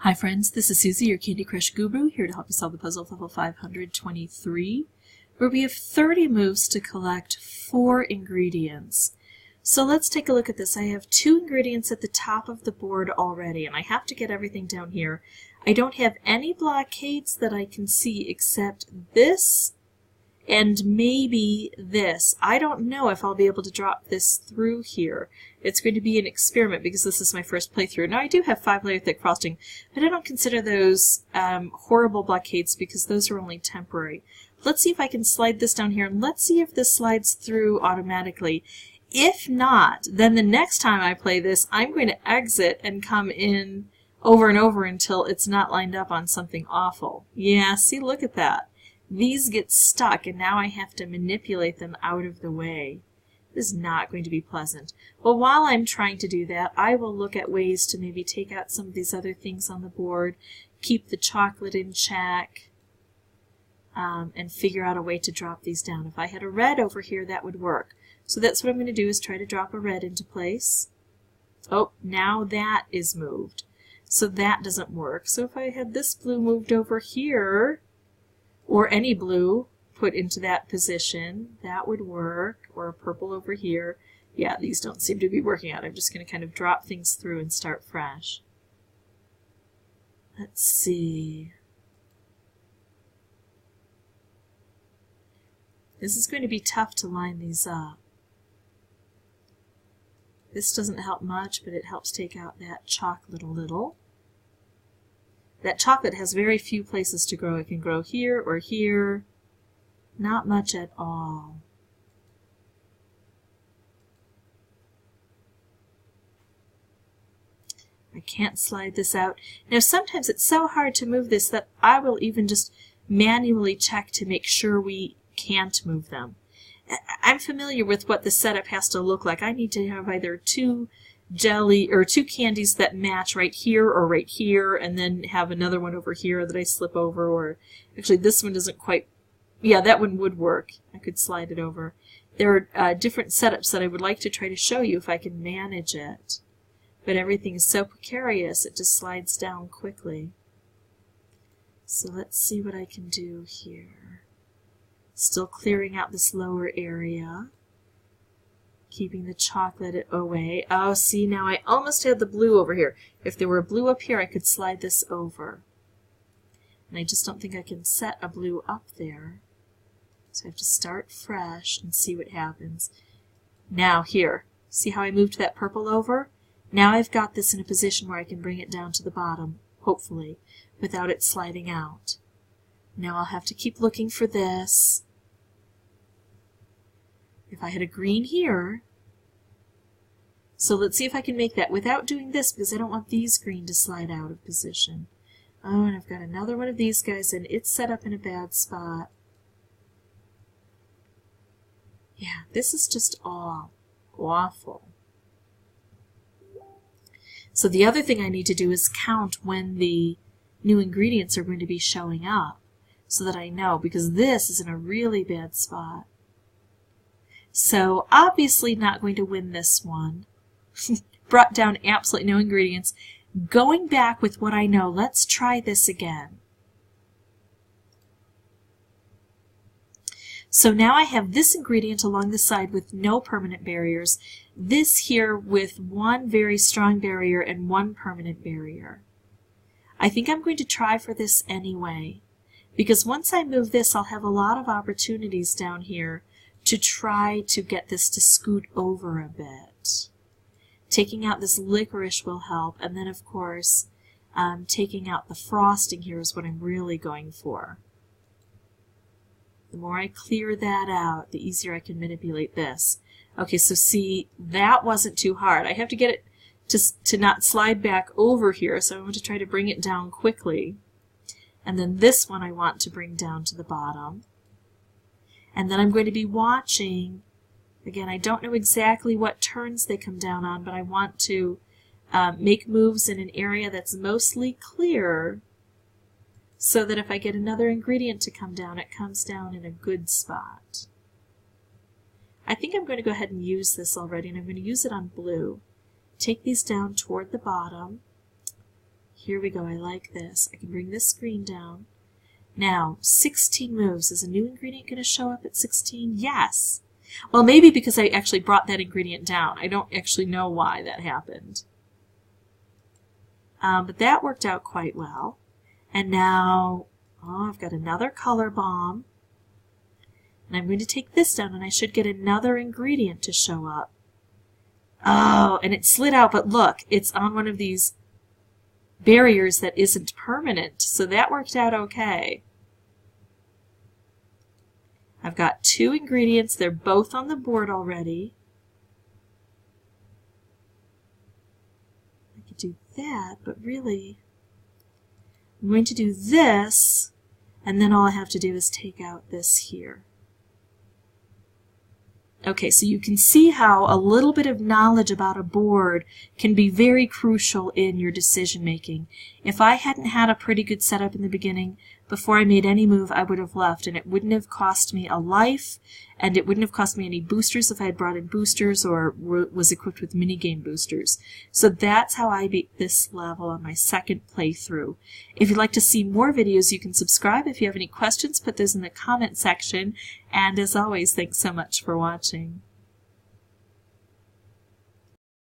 Hi friends, this is Suzy, your Candy Crush guru, here to help you solve the puzzle of level 523, where we have 30 moves to collect 4 ingredients. So let's take a look at this. I have 2 ingredients at the top of the board already, and I have to get everything down here. I don't have any blockades that I can see except this and maybe this. I don't know if I'll be able to drop this through here. It's going to be an experiment because this is my first playthrough. Now I do have 5-layer thick frosting, but I don't consider those horrible blockades because those are only temporary. Let's see if I can slide this down here, and let's see if this slides through automatically. If not, then the next time I play this, I'm going to exit and come in over and over until it's not lined up on something awful. Yeah, see, look at that. These get stuck, and now I have to manipulate them out of the way. This is not going to be pleasant. Well, while I'm trying to do that, I will look at ways to maybe take out some of these other things on the board, keep the chocolate in check, and figure out a way to drop these down. If I had a red over here, that would work. So that's what I'm going to do, is try to drop a red into place. Oh, now that is moved. So that doesn't work. So if I had this blue moved over here, or any blue put into that position, that would work, or a purple over here. Yeah, these don't seem to be working out. I'm just going to kind of drop things through and start fresh. Let's see. This is going to be tough to line these up. This doesn't help much, but it helps take out that chocolate a little. That chocolate has very few places to grow. It can grow here or here. Not much at all. I can't slide this out. Now sometimes it's so hard to move this that I will even just manually check to make sure we can't move them. I'm familiar with what the setup has to look like. I need to have either 2 jelly or 2 candies that match right here or right here, and then have another one over here that I slip over, or actually this one doesn't quite, yeah, that one would work. I could slide it over. There are different setups that I would like to try to show you if I can manage it, but everything is so precarious it just slides down quickly. So let's see what I can do here. Still clearing out this lower area. Keeping the chocolate away. Oh, see, now I almost had the blue over here. If there were a blue up here, I could slide this over. And I just don't think I can set a blue up there. So I have to start fresh and see what happens. Now here, see how I moved that purple over? Now I've got this in a position where I can bring it down to the bottom, hopefully, without it sliding out. Now I'll have to keep looking for this. If I had a green here, so let's see if I can make that without doing this, because I don't want these green to slide out of position. Oh, and I've got another one of these guys, and it's set up in a bad spot. Yeah, this is just all awful. So the other thing I need to do is count when the new ingredients are going to be showing up, so that I know, because this is in a really bad spot. So obviously not going to win this one. Brought down absolutely no ingredients. Going back with what I know, let's try this again. So now I have this ingredient along the side with no permanent barriers, this here with 1 very strong barrier and 1 permanent barrier. I think I'm going to try for this anyway, because once I move this, I'll have a lot of opportunities down here to try to get this to scoot over a bit. Taking out this licorice will help, and then of course taking out the frosting here is what I'm really going for. The more I clear that out, the easier I can manipulate this. Okay, so see, that wasn't too hard. I have to get it to not slide back over here, so I want to try to bring it down quickly. And then this one I want to bring down to the bottom. And then I'm going to be watching, again, I don't know exactly what turns they come down on, but I want to make moves in an area that's mostly clear, so that if I get another ingredient to come down, it comes down in a good spot. I think I'm going to go ahead and use this already, and I'm going to use it on blue. Take these down toward the bottom. here we go. I like this. I can bring this screen down. Now, 16 moves. Is a new ingredient going to show up at 16? Yes. Well, maybe because I actually brought that ingredient down. I don't actually know why that happened. But that worked out quite well. And now, I've got another color bomb. And I'm going to take this down, and I should get another ingredient to show up. Oh, and it slid out, but look, it's on one of these barriers that isn't permanent, so that worked out okay. I've got 2 ingredients. They're both on the board already. I could do that, but really, I'm going to do this, and then all I have to do is take out this here. Okay, so you can see how a little bit of knowledge about a board can be very crucial in your decision making. If I hadn't had a pretty good setup in the beginning, before I made any move, I would have left, and it wouldn't have cost me a life, and it wouldn't have cost me any boosters if I had brought in boosters or was equipped with minigame boosters. So that's how I beat this level on my second playthrough. If you'd like to see more videos, you can subscribe. If you have any questions, put those in the comment section. And as always, thanks so much for watching.